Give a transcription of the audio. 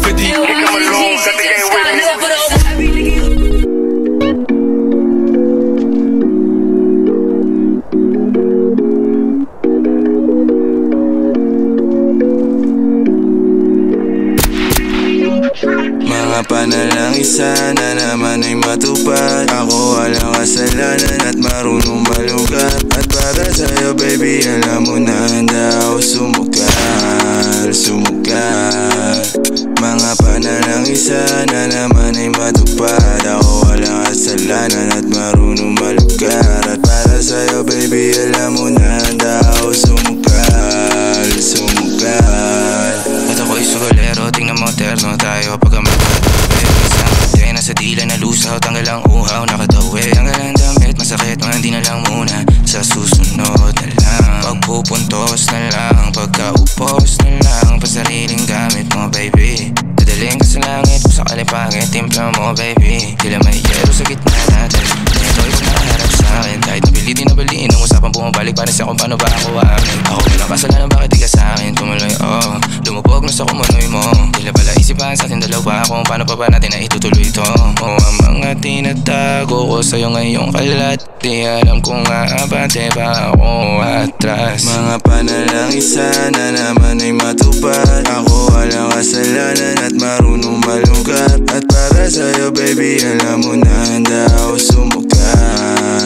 Pwede ikaw malong sa tingay with me. Mga panalangin sana naman ay matupad. Ako walang kasalanan at marunong malugat. At para sa'yo baby alam mo na handa ako sumugal, sumugal. Mga panalangin sana naman ay matupad. Ako walang kasalanan at marunong malugat. At para sa'yo baby alam mo na handa ako sumugal, sumugal. At ako'y sugalero, tingnan mo terno tayo pagka magkatabi. Isang kate, nasa dila na lusaw, tanggal ang uhaw, nakatawi. Tanggal ang damit, masakit, mga hindi na lang muna. Sa susunod na lang, pagpupuntos na lang, pagkaupos na lang, pasariling gamit mo baby. Dadaling ka sa langit, kung sakali pangit, timpla mo baby. Tila may yero sa gitna natin, ito'y huwag nakaharap sa'kin. Kahit nabilitin na baliin, ang usapang bumabalik, para siya kung paano ba ako amin. Ako walang kasalanan, bakit di ka sa'kin tumuloy, oh. Lumubog na sa kumunoy mo. Tila pala isipan sa ating dalawa kung paano pa ba natin na itutuloy ito. Oh, ang mga tinatago ko sa'yo ngayong kalat, di alam kung aabante ba ako atras. Mga panalangin sana naman ay matupad. Ako walang kasalanan at marunong malugat. At para sa'yo baby alam mo na handa ako